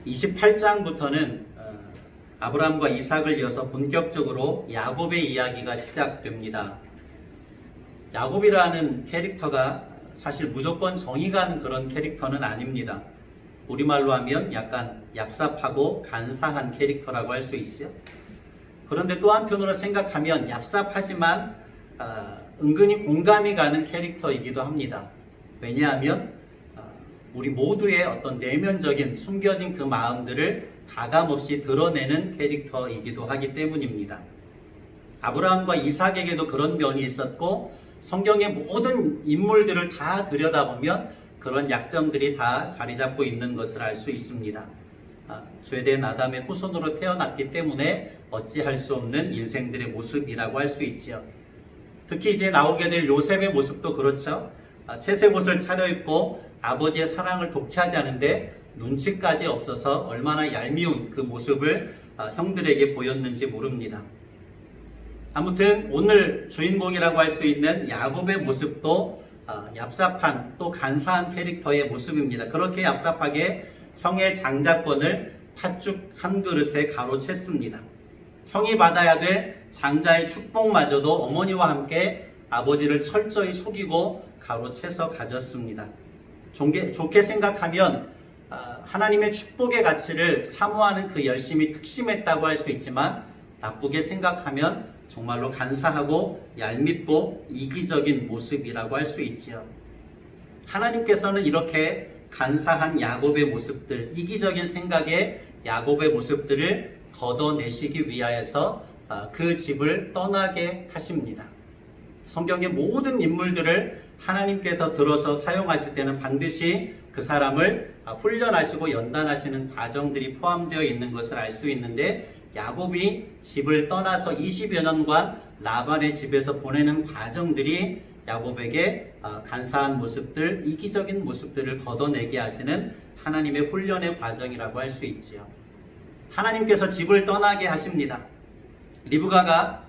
28장부터는 아브라함과 이삭을 이어서 본격적으로 야곱의 이야기가 시작됩니다. 야곱이라는 캐릭터가 사실 무조건 정이 간 그런 캐릭터는 아닙니다. 우리말로 하면 약간 얍삽하고 간사한 캐릭터라고 할 수 있죠. 그런데 또 한편으로 생각하면 얍삽하지만 은근히 공감이 가는 캐릭터이기도 합니다. 왜냐하면 우리 모두의 어떤 내면적인 숨겨진 그 마음들을 가감없이 드러내는 캐릭터이기도 하기 때문입니다. 아브라함과 이삭에게도 그런 면이 있었고 성경의 모든 인물들을 다 들여다보면 그런 약점들이 다 자리 잡고 있는 것을 알 수 있습니다. 죄된 아담의 후손으로 태어났기 때문에 어찌할 수 없는 인생들의 모습이라고 할 수 있지요. 특히 이제 나오게 될 요셉의 모습도 그렇죠. 채색 옷을 차려입고 아버지의 사랑을 독차지 하는데 눈치까지 없어서 얼마나 얄미운 그 모습을 형들에게 보였는지 모릅니다. 아무튼 오늘 주인공이라고 할 수 있는 야곱의 모습도 얍삽한 또 간사한 캐릭터의 모습입니다. 그렇게 얍삽하게 형의 장자권을 팥죽 한 그릇에 가로챘습니다. 형이 받아야 될 장자의 축복마저도 어머니와 함께 아버지를 철저히 속이고 가로채서 가졌습니다. 좋게 생각하면 하나님의 축복의 가치를 사모하는 그 열심이 특심했다고 할 수 있지만 나쁘게 생각하면 정말로 간사하고 얄밉고 이기적인 모습이라고 할 수 있지요. 하나님께서는 이렇게 간사한 야곱의 모습들, 이기적인 생각의 야곱의 모습들을 걷어내시기 위하여서 그 집을 떠나게 하십니다. 성경의 모든 인물들을 하나님께서 들어서 사용하실 때는 반드시 그 사람을 훈련하시고 연단하시는 과정들이 포함되어 있는 것을 알 수 있는데 야곱이 집을 떠나서 20여 년간 라반의 집에서 보내는 과정들이 야곱에게 간사한 모습들, 이기적인 모습들을 걷어내게 하시는 하나님의 훈련의 과정이라고 할 수 있지요. 하나님께서 집을 떠나게 하십니다. 리브가가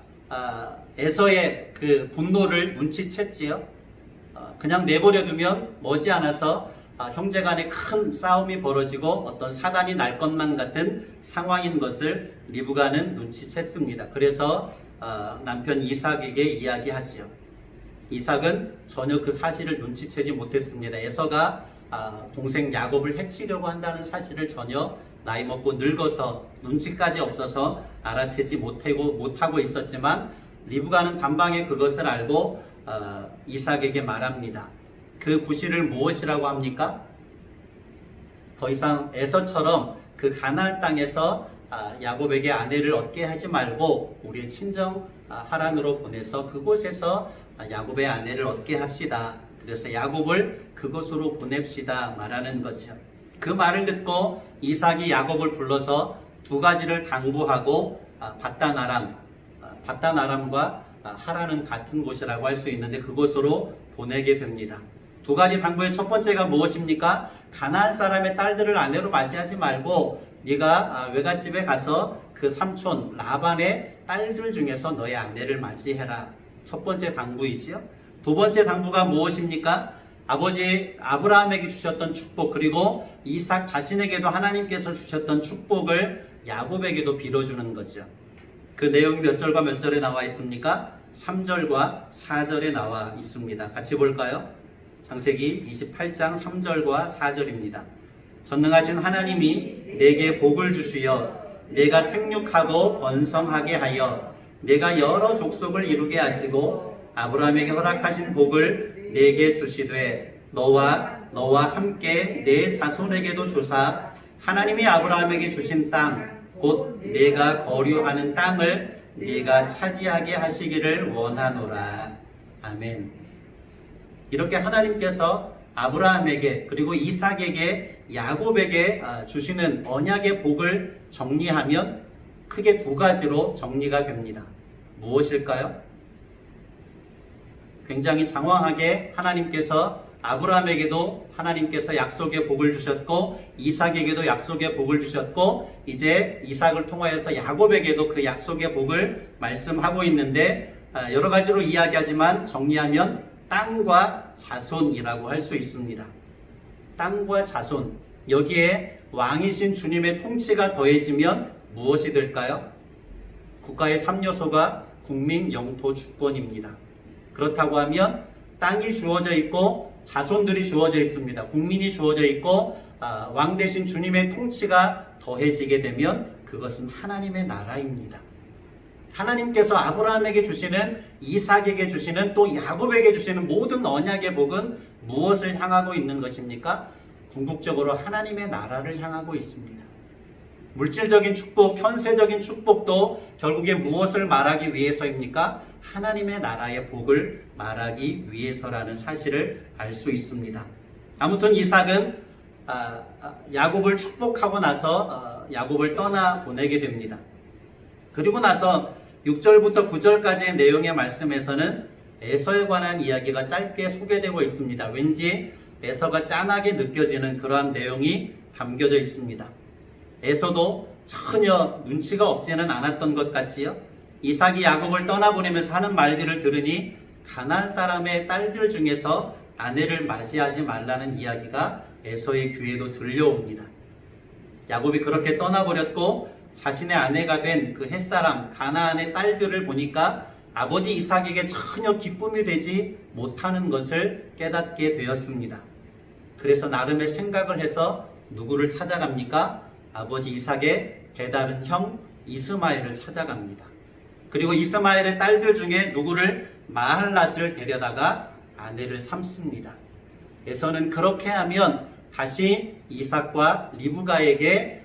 에서의 그 분노를 눈치챘지요. 그냥 내버려두면 머지않아서 형제간에 큰 싸움이 벌어지고 어떤 사단이 날 것만 같은 상황인 것을 리브가는 눈치챘습니다. 그래서 남편 이삭에게 이야기하지요. 이삭은 전혀 그 사실을 눈치채지 못했습니다. 에서가 동생 야곱을 해치려고 한다는 사실을 전혀 나이 먹고 늙어서 눈치까지 없어서 알아채지 못하고 있었지만 리브가는 단방에 그것을 알고 이삭에게 말합니다. 그 부실을 무엇이라고 합니까? 더 이상 에서처럼 그 가나안 땅에서 야곱에게 아내를 얻게 하지 말고 우리의 친정 하란으로 보내서 그곳에서 야곱의 아내를 얻게 합시다. 그래서 야곱을 그곳으로 보냅시다 말하는 거죠. 그 말을 듣고 이삭이 야곱을 불러서 두 가지를 당부하고 밧단 아람과 하란은 같은 곳이라고 할 수 있는데 그곳으로 보내게 됩니다. 두 가지 당부의 첫 번째가 무엇입니까? 가나안 사람의 딸들을 아내로 맞이하지 말고 네가 외갓집에 가서 그 삼촌 라반의 딸들 중에서 너의 아내를 맞이해라. 첫 번째 당부이지요. 두 번째 당부가 무엇입니까? 아버지 아브라함에게 주셨던 축복 그리고 이삭 자신에게도 하나님께서 주셨던 축복을 야곱에게도 빌어주는 거죠. 그 내용이 몇 절과 몇 절에 나와 있습니까? 3절과 4절에 나와 있습니다. 같이 볼까요? 창세기 28장 3절과 4절입니다. 전능하신 하나님이 내게 복을 주시어 내가 생육하고 번성하게 하여 내가 여러 족속을 이루게 하시고 아브라함에게 허락하신 복을 내게 주시되 너와 함께 내 자손에게도 주사 하나님이 아브라함에게 주신 땅 곧 내가 거류하는 땅을 네가 차지하게 하시기를 원하노라. 아멘. 이렇게 하나님께서 아브라함에게 그리고 이삭에게 야곱에게 주시는 언약의 복을 정리하면 크게 두 가지로 정리가 됩니다. 무엇일까요? 굉장히 장황하게 하나님께서 아브라함에게도 하나님께서 약속의 복을 주셨고 이삭에게도 약속의 복을 주셨고 이제 이삭을 통하여서 야곱에게도 그 약속의 복을 말씀하고 있는데 여러 가지로 이야기하지만 정리하면 땅과 자손이라고 할 수 있습니다. 땅과 자손. 여기에 왕이신 주님의 통치가 더해지면 무엇이 될까요? 국가의 3요소가 국민, 영토, 주권입니다. 그렇다고 하면 땅이 주어져 있고 자손들이 주어져 있습니다. 국민이 주어져 있고 왕 대신 주님의 통치가 더해지게 되면 그것은 하나님의 나라입니다. 하나님께서 아브라함에게 주시는, 이삭에게 주시는, 또 야곱에게 주시는 모든 언약의 복은 무엇을 향하고 있는 것입니까? 궁극적으로 하나님의 나라를 향하고 있습니다. 물질적인 축복, 현세적인 축복도 결국에 무엇을 말하기 위해서입니까? 하나님의 나라의 복을 말하기 위해서라는 사실을 알 수 있습니다. 아무튼 이삭은 야곱을 축복하고 나서 야곱을 떠나 보내게 됩니다. 그리고 나서 6절부터 9절까지의 내용의 말씀에서는 에서에 관한 이야기가 짧게 소개되고 있습니다. 왠지 에서가 짠하게 느껴지는 그러한 내용이 담겨져 있습니다. 에서도 전혀 눈치가 없지는 않았던 것 같지요. 이삭이 야곱을 떠나보내면서 하는 말들을 들으니 가나안 사람의 딸들 중에서 아내를 맞이하지 말라는 이야기가 에서의 귀에도 들려옵니다. 야곱이 그렇게 떠나버렸고 자신의 아내가 된 그 햇사람 가나안의 딸들을 보니까 아버지 이삭에게 전혀 기쁨이 되지 못하는 것을 깨닫게 되었습니다. 그래서 나름의 생각을 해서 누구를 찾아갑니까? 아버지 이삭의 배다른 형 이스마엘을 찾아갑니다. 그리고 이스마엘의 딸들 중에 누구를 마할랏을 데려다가 아내를 삼습니다. 에서는 그렇게 하면 다시 이삭과 리브가에게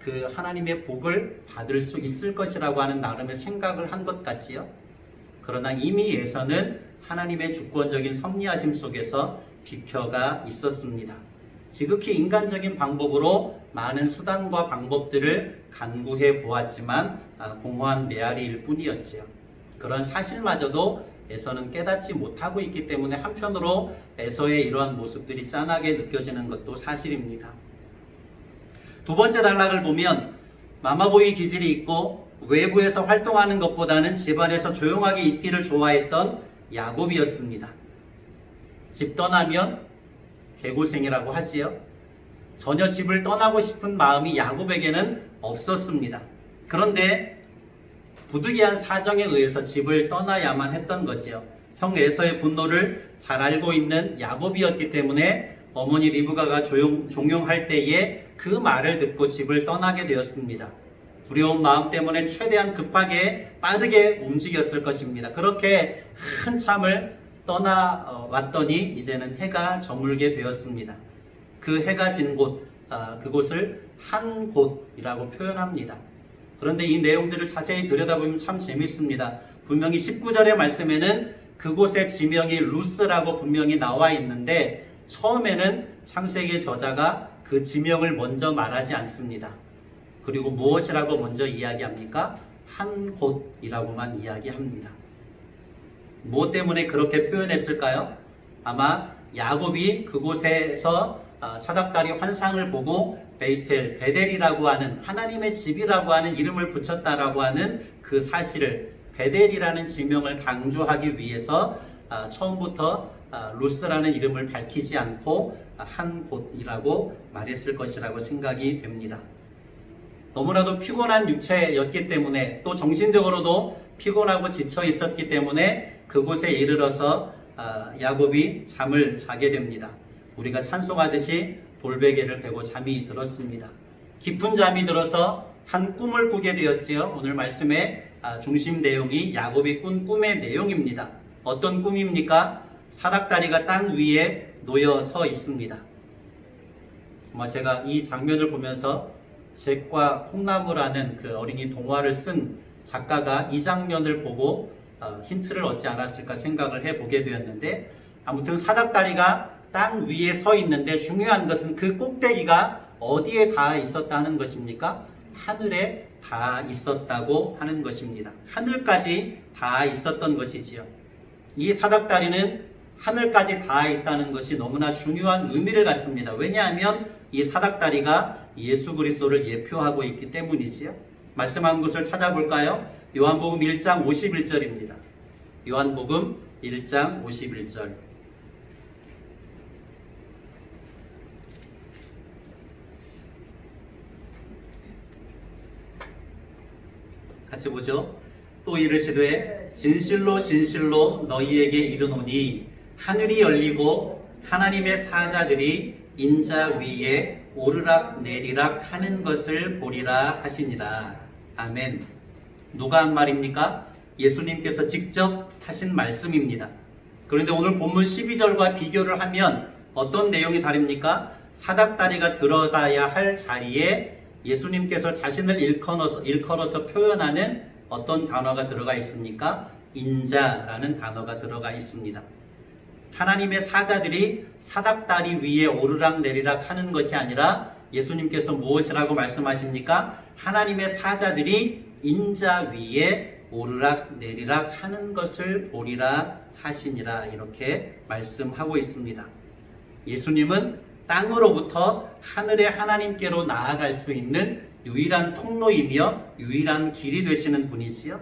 그 하나님의 복을 받을 수 있을 것이라고 하는 나름의 생각을 한 것 같지요. 그러나 이미 에서는 하나님의 주권적인 섭리하심 속에서 비켜가 있었습니다. 지극히 인간적인 방법으로 많은 수단과 방법들을 간구해 보았지만 공허한 메아리일 뿐이었지요. 그런 사실마저도 에서는 깨닫지 못하고 있기 때문에 한편으로 에서의 이러한 모습들이 짠하게 느껴지는 것도 사실입니다. 두 번째 단락을 보면 마마보이 기질이 있고 외부에서 활동하는 것보다는 집안에서 조용하게 있기를 좋아했던 야곱이었습니다. 집 떠나면 개고생이라고 하지요. 전혀 집을 떠나고 싶은 마음이 야곱에게는 없었습니다. 그런데 부득이한 사정에 의해서 집을 떠나야만 했던 거지요. 형 에서의 분노를 잘 알고 있는 야곱이었기 때문에 어머니 리브가가 종용할 때에 그 말을 듣고 집을 떠나게 되었습니다. 두려운 마음 때문에 최대한 급하게 빠르게 움직였을 것입니다. 그렇게 한참을 떠나왔더니 이제는 해가 저물게 되었습니다. 그 해가 진 곳, 그곳을 한 곳이라고 표현합니다. 그런데 이 내용들을 자세히 들여다보면 참 재밌습니다. 분명히 19절의 말씀에는 그곳의 지명이 루스라고 분명히 나와 있는데 처음에는 창세기 저자가 그 지명을 먼저 말하지 않습니다. 그리고 무엇이라고 먼저 이야기합니까? 한 곳이라고만 이야기합니다. 무엇 때문에 그렇게 표현했을까요? 아마 야곱이 그곳에서 사닥다리 환상을 보고 베델이라고 하는 하나님의 집이라고 하는 이름을 붙였다라고 하는 그 사실을 베델이라는 지명을 강조하기 위해서 처음부터 루스라는 이름을 밝히지 않고 한 곳이라고 말했을 것이라고 생각이 됩니다. 너무나도 피곤한 육체였기 때문에 또 정신적으로도 피곤하고 지쳐 있었기 때문에 그곳에 이르러서 야곱이 잠을 자게 됩니다. 우리가 찬송하듯이 돌베개를 베고 잠이 들었습니다. 깊은 잠이 들어서 한 꿈을 꾸게 되었지요. 오늘 말씀의 중심 내용이 야곱이 꾼 꿈의 내용입니다. 어떤 꿈입니까? 사닥다리가 땅 위에 놓여 서 있습니다. 제가 이 장면을 보면서 잭과 콩나무라는 그 어린이 동화를 쓴 작가가 이 장면을 보고 힌트를 얻지 않았을까 생각을 해보게 되었는데, 아무튼 사닥다리가 땅 위에 서 있는데 중요한 것은 그 꼭대기가 어디에 닿아 있었다는 것입니까? 하늘에 닿아 있었다고 하는 것입니다. 하늘까지 닿아 있었던 것이지요. 이 사닥다리는 하늘까지 닿아 있다는 것이 너무나 중요한 의미를 갖습니다. 왜냐하면 이 사닥다리가 예수 그리스도를 예표하고 있기 때문이지요. 말씀한 곳을 찾아볼까요? 요한복음 1장 51절입니다. 요한복음 1장 51절. 같이 보죠. 또 이르시되 진실로 진실로 너희에게 이르노니 하늘이 열리고 하나님의 사자들이 인자 위에 오르락 내리락 하는 것을 보리라 하시니라. 아멘. 누가 한 말입니까? 예수님께서 직접 하신 말씀입니다. 그런데 오늘 본문 12절과 비교를 하면 어떤 내용이 다릅니까? 사닥다리가 들어가야 할 자리에 예수님께서 자신을 일컬어서 표현하는 어떤 단어가 들어가 있습니까? 인자라는 단어가 들어가 있습니다. 하나님의 사자들이 사닥다리 위에 오르락 내리락 하는 것이 아니라 예수님께서 무엇이라고 말씀하십니까? 하나님의 사자들이 인자 위에 오르락 내리락 하는 것을 보리라 하시니라, 이렇게 말씀하고 있습니다. 예수님은 땅으로부터 하늘의 하나님께로 나아갈 수 있는 유일한 통로이며 유일한 길이 되시는 분이지요.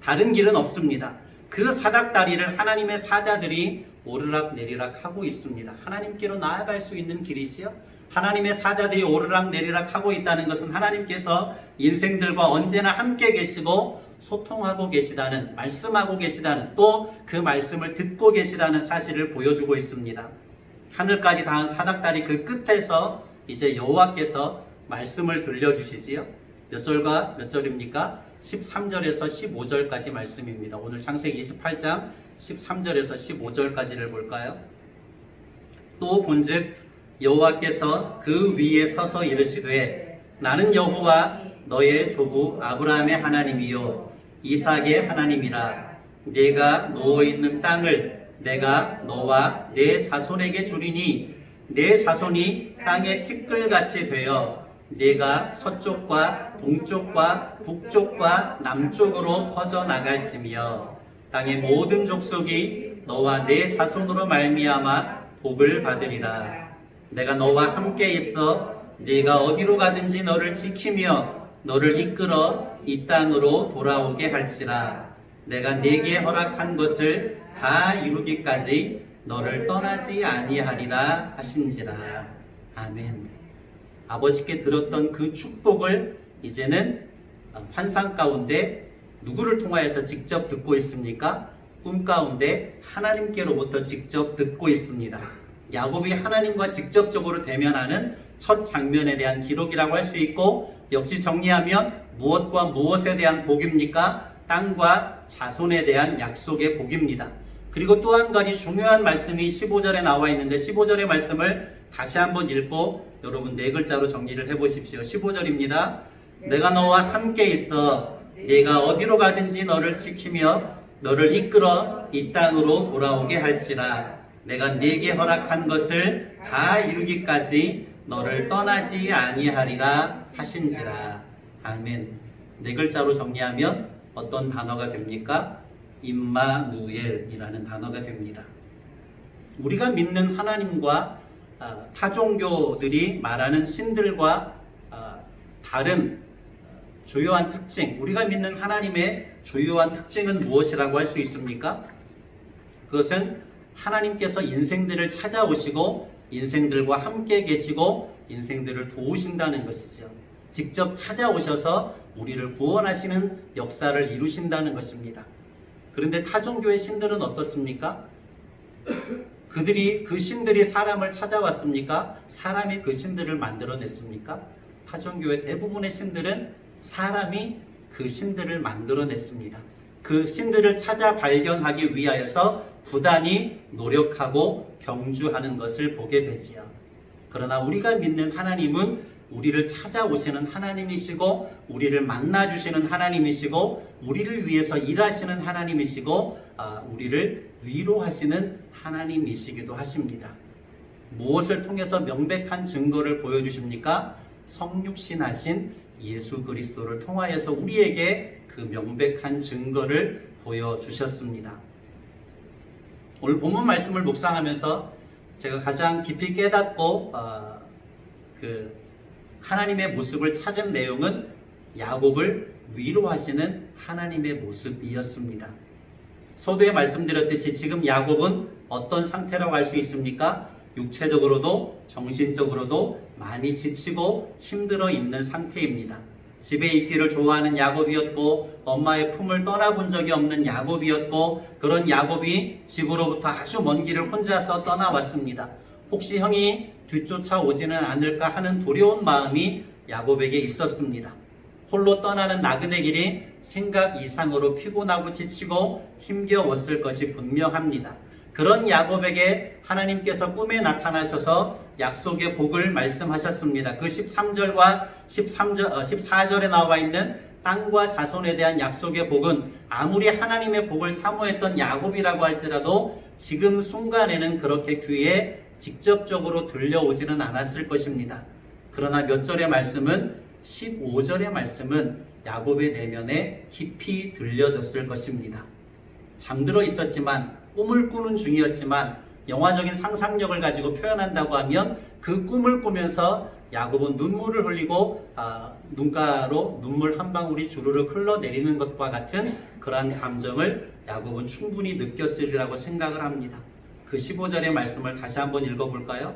다른 길은 없습니다. 그 사닥다리를 하나님의 사자들이 오르락 내리락 하고 있습니다. 하나님께로 나아갈 수 있는 길이지요. 하나님의 사자들이 오르락 내리락 하고 있다는 것은 하나님께서 인생들과 언제나 함께 계시고 소통하고 계시다는, 말씀하고 계시다는, 또 그 말씀을 듣고 계시다는 사실을 보여주고 있습니다. 하늘까지 닿은 사닥다리 그 끝에서 이제 여호와께서 말씀을 들려주시지요. 몇 절과 몇 절입니까? 13절에서 15절까지 말씀입니다. 오늘 창세기 28장 13절에서 15절까지를 볼까요? 또 본즉 여호와께서 그 위에 서서 이르시되 나는 여호와 너의 조부 아브라함의 하나님이요 이삭의 하나님이라. 네가 누워있는 땅을 내가 너와 내 자손에게 주리니 내 자손이 땅의 티끌같이 되어 네가 서쪽과 동쪽과 북쪽과 남쪽으로 퍼져나갈지며 땅의 모든 족속이 너와 내 자손으로 말미암아 복을 받으리라. 내가 너와 함께 있어 네가 어디로 가든지 너를 지키며 너를 이끌어 이 땅으로 돌아오게 할지라. 내가 네게 허락한 것을 다 이루기까지 너를 떠나지 아니하리라 하신지라. 아멘. 아버지께 들었던 그 축복을 이제는 환상 가운데 누구를 통하여서 직접 듣고 있습니까? 꿈 가운데 하나님께로부터 직접 듣고 있습니다. 야곱이 하나님과 직접적으로 대면하는 첫 장면에 대한 기록이라고 할 수 있고, 역시 정리하면 무엇과 무엇에 대한 복입니까? 땅과 자손에 대한 약속의 복입니다. 그리고 또 한 가지 중요한 말씀이 15절에 나와 있는데 15절의 말씀을 다시 한번 읽고 여러분 네 글자로 정리를 해보십시오. 15절입니다. 내가 너와 함께 있어 네가 어디로 가든지 너를 지키며 너를 이끌어 이 땅으로 돌아오게 할지라. 내가 네게 허락한 것을 다 이루기까지 너를 떠나지 아니하리라 하신지라. 아멘. 네 글자로 정리하면 어떤 단어가 됩니까? 임마누엘이라는 단어가 됩니다. 우리가 믿는 하나님과 타종교들이 말하는 신들과 다른 주요한 특징, 우리가 믿는 하나님의 주요한 특징은 무엇이라고 할 수 있습니까? 그것은 하나님께서 인생들을 찾아오시고 인생들과 함께 계시고 인생들을 도우신다는 것이죠. 직접 찾아오셔서 우리를 구원하시는 역사를 이루신다는 것입니다. 그런데 타종교의 신들은 어떻습니까? 그 신들이 사람을 찾아왔습니까? 사람이 그 신들을 만들어냈습니까? 타종교의 대부분의 신들은 사람이 그 신들을 만들어냈습니다. 그 신들을 찾아 발견하기 위하여서 부단히 노력하고 경주하는 것을 보게 되지요. 그러나 우리가 믿는 하나님은 우리를 찾아오시는 하나님이시고 우리를 만나주시는 하나님이시고 우리를 위해서 일하시는 하나님이시고 우리를 위로하시는 하나님이시기도 하십니다. 무엇을 통해서 명백한 증거를 보여주십니까? 성육신하신 예수 그리스도를 통하여서 우리에게 그 명백한 증거를 보여주셨습니다. 오늘 본문 말씀을 묵상하면서 제가 가장 깊이 깨닫고 하나님의 모습을 찾은 내용은 야곱을 위로하시는 하나님의 모습이었습니다. 서두에 말씀드렸듯이 지금 야곱은 어떤 상태라고 할 수 있습니까? 육체적으로도 정신적으로도 많이 지치고 힘들어 있는 상태입니다. 집에 있기를 좋아하는 야곱이었고 엄마의 품을 떠나본 적이 없는 야곱이었고 그런 야곱이 집으로부터 아주 먼 길을 혼자서 떠나왔습니다. 혹시 형이 뒤쫓아오지는 않을까 하는 두려운 마음이 야곱에게 있었습니다. 홀로 떠나는 나그네 길이 생각 이상으로 피곤하고 지치고 힘겨웠을 것이 분명합니다. 그런 야곱에게 하나님께서 꿈에 나타나셔서 약속의 복을 말씀하셨습니다. 그 13절과 14절에 나와 있는 땅과 자손에 대한 약속의 복은 아무리 하나님의 복을 사모했던 야곱이라고 할지라도 지금 순간에는 그렇게 귀에 직접적으로 들려오지는 않았을 것입니다. 그러나 몇 절의 말씀은 15절의 말씀은 야곱의 내면에 깊이 들려졌을 것입니다. 잠들어 있었지만 꿈을 꾸는 중이었지만 영화적인 상상력을 가지고 표현한다고 하면 그 꿈을 꾸면서 야곱은 눈물을 흘리고 눈가로 눈물 한 방울이 주르륵 흘러내리는 것과 같은 그러한 감정을 야곱은 충분히 느꼈으리라고 생각을 합니다. 그 15절의 말씀을 다시 한번 읽어볼까요?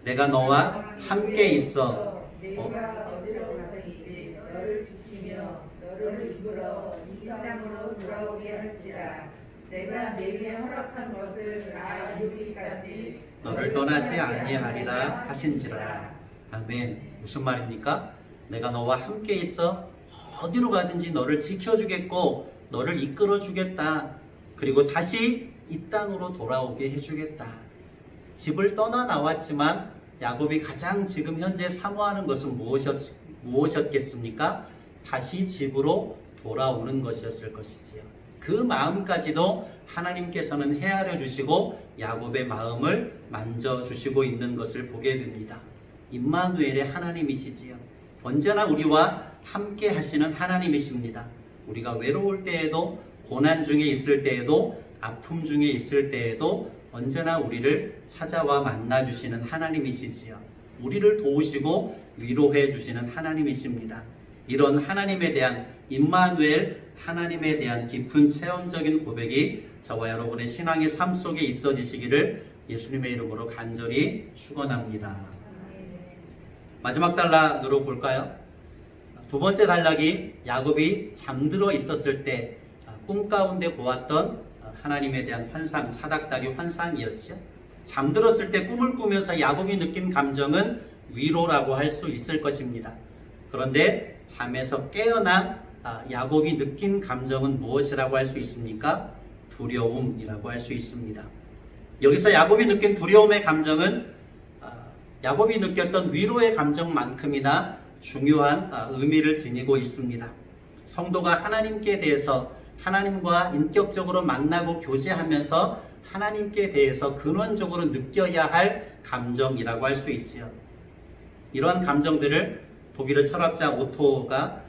내가 너와 함께 있어 내가 어디로 가든지 너를 지키며 너를 이끌어 이 땅으로 돌아오게 할지라. 내가 내게 허락한 것을 다 이루기까지 너를 떠나지 아니하리라 하신지라. 아멘. 무슨 말입니까? 내가 너와 함께 있어 어디로 가든지 너를 지켜주겠고 너를 이끌어주겠다. 그리고 다시 이 땅으로 돌아오게 해주겠다. 집을 떠나 나왔지만 야곱이 가장 지금 현재 사모하는 것은 무엇이었겠습니까? 다시 집으로 돌아오는 것이었을 것이지요. 그 마음까지도 하나님께서는 헤아려 주시고 야곱의 마음을 만져주시고 있는 것을 보게 됩니다. 임마누엘의 하나님이시지요. 언제나 우리와 함께 하시는 하나님이십니다. 우리가 외로울 때에도 고난 중에 있을 때에도 아픔 중에 있을 때에도 언제나 우리를 찾아와 만나주시는 하나님이시지요. 우리를 도우시고 위로해 주시는 하나님이십니다. 이런 하나님에 대한 임마누엘 하나님에 대한 깊은 체험적인 고백이 저와 여러분의 신앙의 삶 속에 있어지시기를 예수님의 이름으로 간절히 축원합니다. 마지막 단락으로 볼까요? 두 번째 단락이 야곱이 잠들어 있었을 때 꿈 가운데 보았던 하나님에 대한 환상, 사닥다리 환상이었죠. 잠들었을 때 꿈을 꾸면서 야곱이 느낀 감정은 위로라고 할 수 있을 것입니다. 그런데 잠에서 깨어난 야곱이 느낀 감정은 무엇이라고 할 수 있습니까? 두려움이라고 할 수 있습니다. 여기서 야곱이 느낀 두려움의 감정은 야곱이 느꼈던 위로의 감정만큼이나 중요한 의미를 지니고 있습니다. 성도가 하나님께 대해서 하나님과 인격적으로 만나고 교제하면서 하나님께 대해서 근원적으로 느껴야 할 감정이라고 할 수 있지요. 이러한 감정들을 독일의 철학자 오토가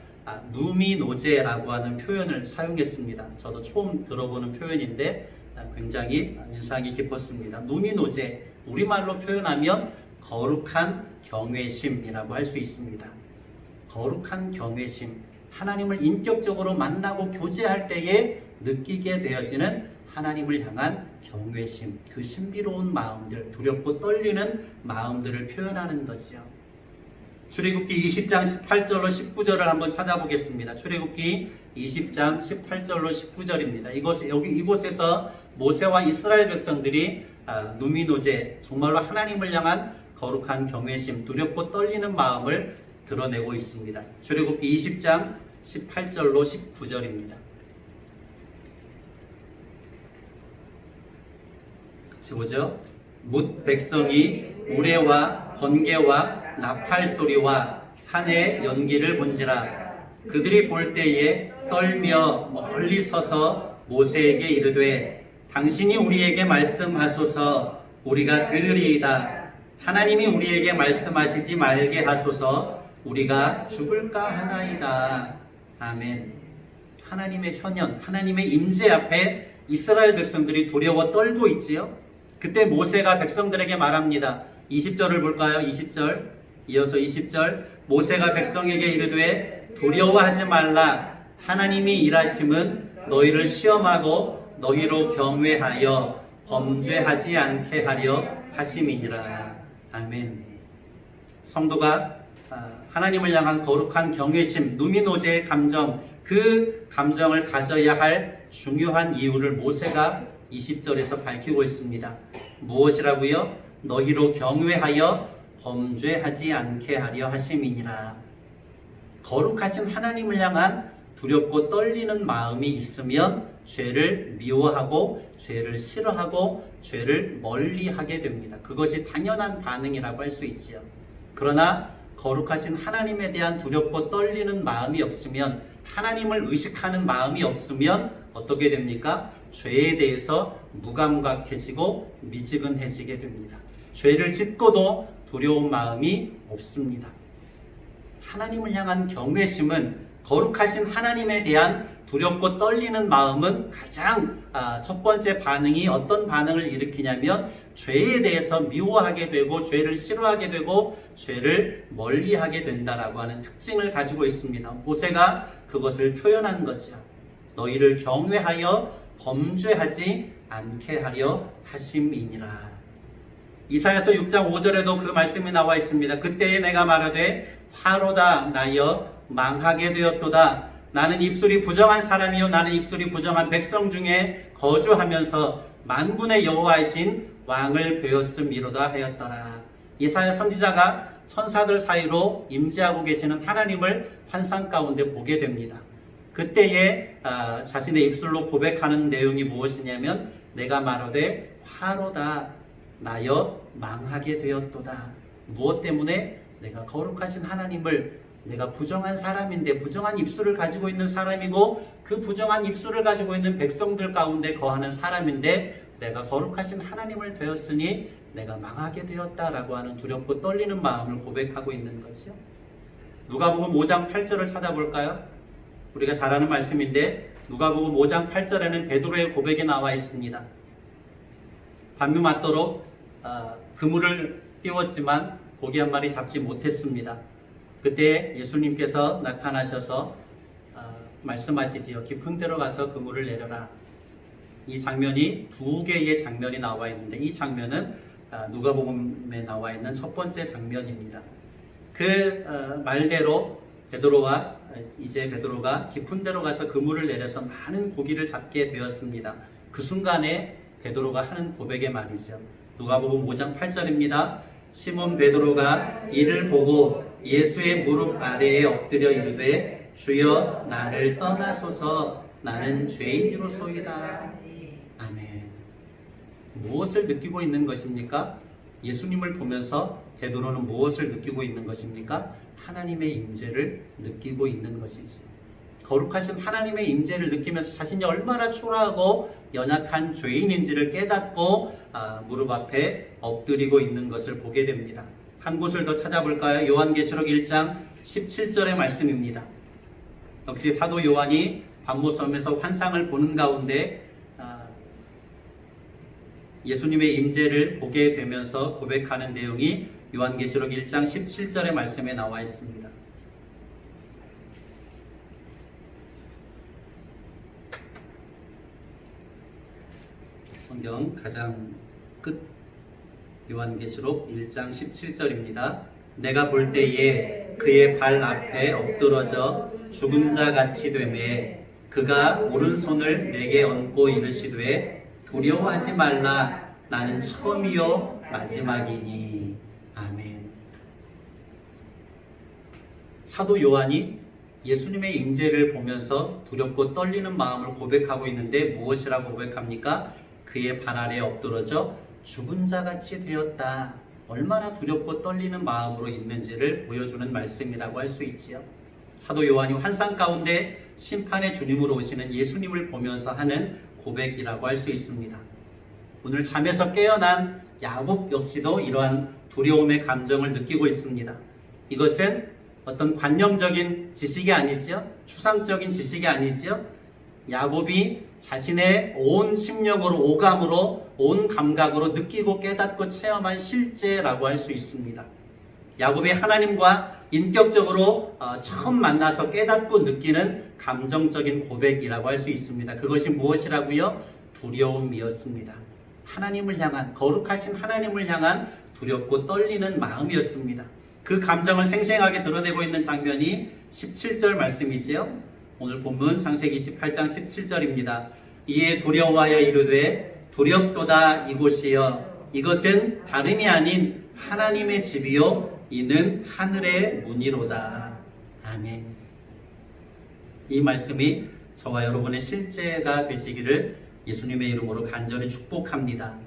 누미노제라고 하는 표현을 사용했습니다. 저도 처음 들어보는 표현인데 굉장히 인상이 깊었습니다. 누미노제, 우리말로 표현하면 거룩한 경외심이라고 할 수 있습니다. 거룩한 경외심, 하나님을 인격적으로 만나고 교제할 때에 느끼게 되어지는 하나님을 향한 경외심, 그 신비로운 마음들, 두렵고 떨리는 마음들을 표현하는 거죠. 출애굽기 20장 18절로 19절을 한번 찾아보겠습니다. 출애굽기 20장 18절로 19절입니다. 이곳에서 모세와 이스라엘 백성들이 누미노제, 정말로 하나님을 향한 거룩한 경외심, 두렵고 떨리는 마음을 드러내고 있습니다. 출애굽기 20장 18절로 19절입니다. 같이 보죠. 뭇 백성이 우레와 번개와 나팔 소리와 산의 연기를 본지라. 그들이 볼 때에 떨며 멀리 서서 모세에게 이르되 당신이 우리에게 말씀하소서 우리가 들으리이다. 하나님이 우리에게 말씀하시지 말게 하소서 우리가 죽을까 하나이다. 아멘. 하나님의 현현, 하나님의 임재 앞에 이스라엘 백성들이 두려워 떨고 있지요. 그때 모세가 백성들에게 말합니다. 20절을 볼까요? 20절. 이어서 20절. 모세가 백성에게 이르되 두려워하지 말라. 하나님이 일하심은 너희를 시험하고 너희로 경외하여 범죄하지 않게 하려 하심이니라. 아멘. 성도가 하나님을 향한 거룩한 경외심, 누미노제의 감정, 그 감정을 가져야 할 중요한 이유를 모세가 20절에서 밝히고 있습니다. 무엇이라고요? 너희로 경외하여 범죄하지 않게 하려 하심이니라. 거룩하신 하나님을 향한 두렵고 떨리는 마음이 있으면 죄를 미워하고 죄를 싫어하고 죄를 멀리하게 됩니다. 그것이 당연한 반응이라고 할 수 있지요. 그러나 거룩하신 하나님에 대한 두렵고 떨리는 마음이 없으면, 하나님을 의식하는 마음이 없으면 어떻게 됩니까? 죄에 대해서 무감각해지고 미지근해지게 됩니다. 죄를 짓고도 두려운 마음이 없습니다. 하나님을 향한 경외심은, 거룩하신 하나님에 대한 두렵고 떨리는 마음은 가장 첫 번째 반응이 어떤 반응을 일으키냐면 죄에 대해서 미워하게 되고 죄를 싫어하게 되고 죄를 멀리하게 된다라고 하는 특징을 가지고 있습니다. 모세가 그것을 표현한 것이야. 너희를 경외하여 범죄하지 않게 하려 하심이니라. 이사야서 6장 5절에도 그 말씀이 나와 있습니다. 그때에 내가 말하되 화로다 나여 망하게 되었도다. 나는 입술이 부정한 사람이요 나는 입술이 부정한 백성 중에 거주하면서 만군의 여호와이신 왕을 배웠음이로다 하였더라. 이사야 선지자가 천사들 사이로 임재하고 계시는 하나님을 환상 가운데 보게 됩니다. 그때에 자신의 입술로 고백하는 내용이 무엇이냐면 내가 말하되 화로다 나여 망하게 되었도다. 무엇 때문에? 내가 거룩하신 하나님을, 내가 부정한 사람인데 부정한 입술을 가지고 있는 사람이고 그 부정한 입술을 가지고 있는 백성들 가운데 거하는 사람인데 내가 거룩하신 하나님을 배웠으니 내가 망하게 되었다라고 하는 두렵고 떨리는 마음을 고백하고 있는 것이요. 누가복음 5장 8절을 찾아볼까요? 우리가 잘 아는 말씀인데 누가복음 5장 8절에는 베드로의 고백이 나와 있습니다. 밤이 맞도록 그물을 띄웠지만 고기 한 마리 잡지 못했습니다. 그때 예수님께서 나타나셔서 말씀하시지요. 깊은 데로 가서 그물을 내려라. 이 장면이 두 개의 장면이 나와 있는데 이 장면은 누가복음에 나와 있는 첫 번째 장면입니다. 그 말대로 베드로가 깊은 데로 가서 그물을 내려서 많은 고기를 잡게 되었습니다. 그 순간에 베드로가 하는 고백의 말이죠. 누가복음 5장 8절입니다. 시몬 베드로가 이를 보고 예수의 무릎 아래에 엎드려 이르되 주여 나를 떠나소서 나는 죄인이로소이다. 아멘. 무엇을 느끼고 있는 것입니까? 예수님을 보면서 베드로는 무엇을 느끼고 있는 것입니까? 하나님의 임재를 느끼고 있는 것이지. 거룩하신 하나님의 임재를 느끼면서 자신이 얼마나 초라하고 연약한 죄인인지를 깨닫고 무릎 앞에 엎드리고 있는 것을 보게 됩니다. 한 곳을 더 찾아볼까요? 요한계시록 1장 17절의 말씀입니다. 역시 사도 요한이 반모섬에서 환상을 보는 가운데 예수님의 임재를 보게 되면서 고백하는 내용이 요한계시록 1장 17절의 말씀에 나와 있습니다. 성경 가장 끝 요한계시록 1장 17절입니다. 내가 볼 때에 그의 발 앞에 엎드러져 죽은 자 같이 되매 그가 오른손을 내게 얹고 이르시되 두려워하지 말라 나는 처음이요 마지막이니. 아멘. 사도 요한이 예수님의 임재를 보면서 두렵고 떨리는 마음을 고백하고 있는데 무엇이라고 고백합니까? 그의 발 아래에 엎드러져 죽은 자같이 되었다. 얼마나 두렵고 떨리는 마음으로 있는지를 보여주는 말씀이라고 할 수 있지요. 사도 요한이 환상 가운데 심판의 주님으로 오시는 예수님을 보면서 하는 고백이라고 할 수 있습니다. 오늘 잠에서 깨어난 야곱 역시도 이러한 두려움의 감정을 느끼고 있습니다. 이것은 어떤 관념적인 지식이 아니지요. 추상적인 지식이 아니지요. 야곱이 자신의 온 심령으로, 오감으로, 온 감각으로 느끼고 깨닫고 체험한 실제라고 할 수 있습니다. 야곱이 하나님과 인격적으로 처음 만나서 깨닫고 느끼는 감정적인 고백이라고 할 수 있습니다. 그것이 무엇이라고요? 두려움이었습니다. 하나님을 향한, 거룩하신 하나님을 향한 두렵고 떨리는 마음이었습니다. 그 감정을 생생하게 드러내고 있는 장면이 17절 말씀이지요. 오늘 본문 창세기 28장 17절입니다. 이에 두려워하여 이르되 두렵도다 이곳이여 이것은 다름이 아닌 하나님의 집이요 이는 하늘의 문이로다. 아멘. 이 말씀이 저와 여러분의 실제가 되시기를 예수님의 이름으로 간절히 축복합니다.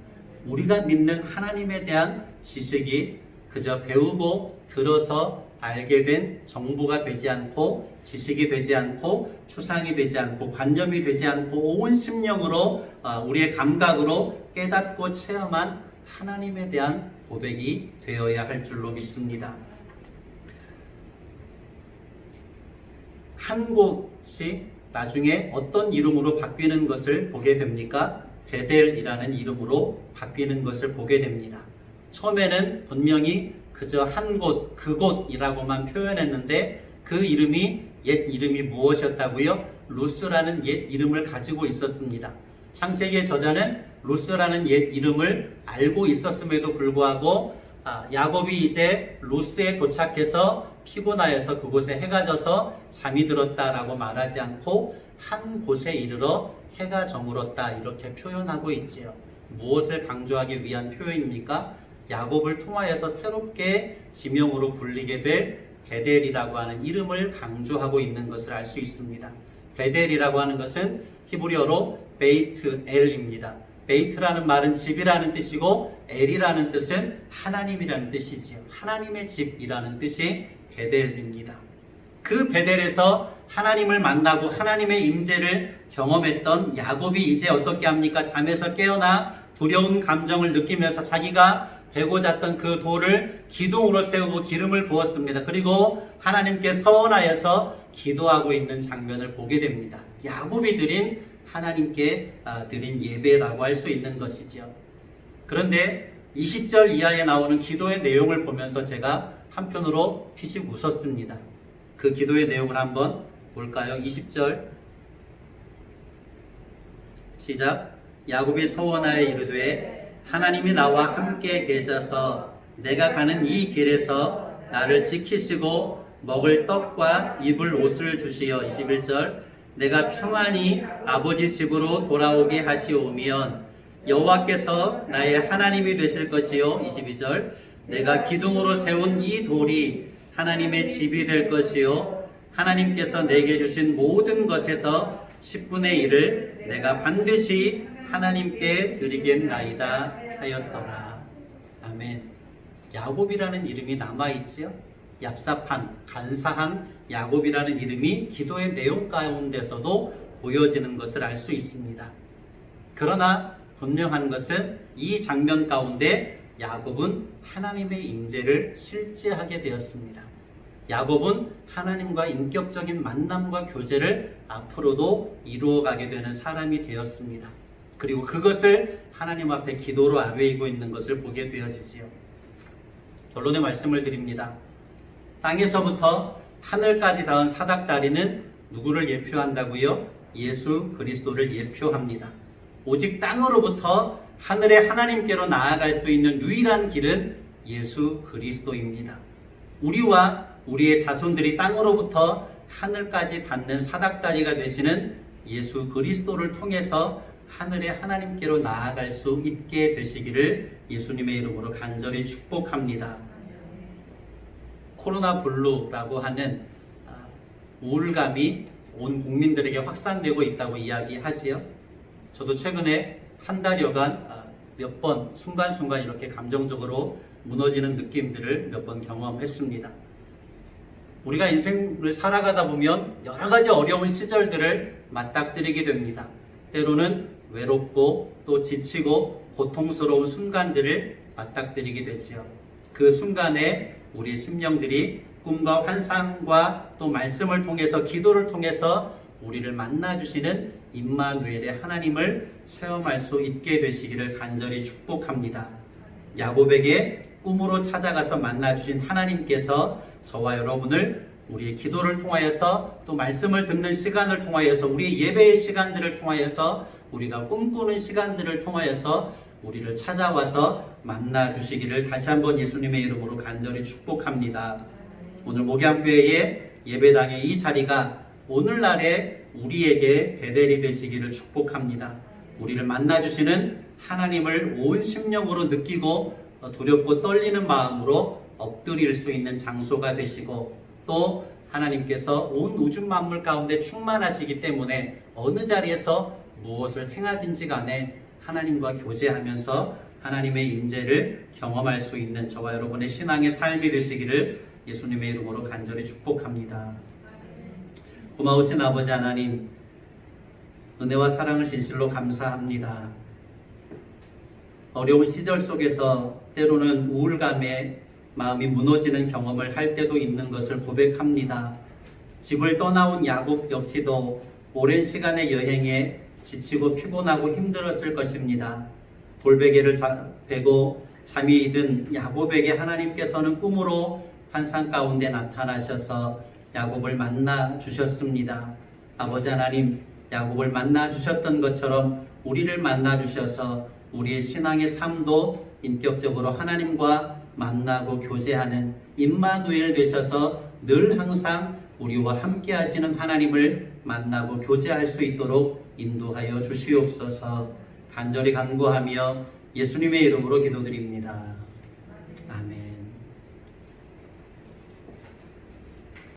우리가 믿는 하나님에 대한 지식이 그저 배우고 들어서 알게 된 정보가 되지 않고 지식이 되지 않고 추상이 되지 않고 관념이 되지 않고 온 심령으로 우리의 감각으로 깨닫고 체험한 하나님에 대한 고백이 되어야 할 줄로 믿습니다. 한 곳이 나중에 어떤 이름으로 바뀌는 것을 보게 됩니까? 베델이라는 이름으로 바뀌는 것을 보게 됩니다. 처음에는 분명히 그저 한 곳, 그곳이라고만 표현했는데 그 이름이 옛 이름이 무엇이었다고요? 루스라는 옛 이름을 가지고 있었습니다. 창세기의 저자는 루스라는 옛 이름을 알고 있었음에도 불구하고 야곱이 이제 루스에 도착해서 피곤하여서 그곳에 해가 져서 잠이 들었다라고 말하지 않고 한 곳에 이르러 해가 저물었다 이렇게 표현하고 있지요. 무엇을 강조하기 위한 표현입니까? 야곱을 통하여서 새롭게 지명으로 불리게 될 베델이라고 하는 이름을 강조하고 있는 것을 알 수 있습니다. 베델이라고 하는 것은 히브리어로 베이트 엘입니다. 베이트라는 말은 집이라는 뜻이고 엘이라는 뜻은 하나님이라는 뜻이지요. 하나님의 집이라는 뜻이 베델입니다. 그 베델에서 하나님을 만나고 하나님의 임재를 경험했던 야곱이 이제 어떻게 합니까? 잠에서 깨어나 두려운 감정을 느끼면서 자기가 베고 잤던 그 돌을 기둥으로 세우고 기름을 부었습니다. 그리고 하나님께 서원하여서 기도하고 있는 장면을 보게 됩니다. 야곱이 드린 하나님께 드린 예배라고 할 수 있는 것이지요. 그런데 20절 이하에 나오는 기도의 내용을 보면서 제가 한편으로 피식 웃었습니다. 그 기도의 내용을 한번 볼까요? 20절 시작. 야곱이 서원하여 이르되 하나님이 나와 함께 계셔서 내가 가는 이 길에서 나를 지키시고 먹을 떡과 입을 옷을 주시어 21절 내가 평안히 아버지 집으로 돌아오게 하시오면 여호와께서 나의 하나님이 되실 것이요 22절 내가 기둥으로 세운 이 돌이 하나님의 집이 될 것이요 하나님께서 내게 주신 모든 것에서 10분의 1을 내가 반드시 하나님께 드리겠나이다 하였더라. 아멘. 야곱이라는 이름이 남아있지요. 얍삽한, 간사한 야곱이라는 이름이 기도의 내용 가운데서도 보여지는 것을 알 수 있습니다. 그러나 분명한 것은 이 장면 가운데 야곱은 하나님의 임재를 실제하게 되었습니다. 야곱은 하나님과 인격적인 만남과 교제를 앞으로도 이루어가게 되는 사람이 되었습니다. 그리고 그것을 하나님 앞에 기도로 아뢰이고 있는 것을 보게 되어지지요. 결론의 말씀을 드립니다. 땅에서부터 하늘까지 닿은 사닥다리는 누구를 예표한다고요? 예수 그리스도를 예표합니다. 오직 땅으로부터 하늘의 하나님께로 나아갈 수 있는 유일한 길은 예수 그리스도입니다. 우리와 우리의 자손들이 땅으로부터 하늘까지 닿는 사닥다리가 되시는 예수 그리스도를 통해서 하늘의 하나님께로 나아갈 수 있게 되시기를 예수님의 이름으로 간절히 축복합니다. 코로나 블루라고 하는 우울감이 온 국민들에게 확산되고 있다고 이야기하지요. 저도 최근에 한 달여간 몇 번 순간순간 이렇게 감정적으로 무너지는 느낌들을 몇 번 경험했습니다. 우리가 인생을 살아가다 보면 여러 가지 어려운 시절들을 맞닥뜨리게 됩니다. 때로는 외롭고 또 지치고 고통스러운 순간들을 맞닥뜨리게 되지요. 그 순간에 우리 심령들이 꿈과 환상과 또 말씀을 통해서 기도를 통해서 우리를 만나주시는 임마누엘의 하나님을 체험할 수 있게 되시기를 간절히 축복합니다. 야곱에게 꿈으로 찾아가서 만나주신 하나님께서 저와 여러분을 우리의 기도를 통하여서 또 말씀을 듣는 시간을 통하여서 우리의 예배의 시간들을 통하여서 우리가 꿈꾸는 시간들을 통하여서 우리를 찾아와서 만나 주시기를 다시 한번 예수님의 이름으로 간절히 축복합니다. 오늘 목양교회의 예배당의 이 자리가 오늘날의 우리에게 베델이 되시기를 축복합니다. 우리를 만나 주시는 하나님을 온 심령으로 느끼고 두렵고 떨리는 마음으로 엎드릴 수 있는 장소가 되시고, 또 하나님께서 온 우주 만물 가운데 충만하시기 때문에 어느 자리에서 무엇을 행하든지 간에 하나님과 교제하면서 하나님의 임재를 경험할 수 있는 저와 여러분의 신앙의 삶이 되시기를 예수님의 이름으로 간절히 축복합니다. 고마우신 아버지 하나님, 은혜와 사랑을 진실로 감사합니다. 어려운 시절 속에서 때로는 우울감에 마음이 무너지는 경험을 할 때도 있는 것을 고백합니다. 집을 떠나온 야곱 역시도 오랜 시간의 여행에 지치고 피곤하고 힘들었을 것입니다. 돌베개를 베고 잠이 든 야곱에게 하나님께서는 꿈으로 환상 가운데 나타나셔서 야곱을 만나 주셨습니다. 아버지 하나님, 야곱을 만나 주셨던 것처럼 우리를 만나 주셔서 우리의 신앙의 삶도 인격적으로 하나님과 만나고 교제하는 임마누엘 되셔서 늘 항상 우리와 함께 하시는 하나님을 만나고 교제할 수 있도록 인도하여 주시옵소서. 간절히 간구하며 예수님의 이름으로 기도드립니다. 아멘.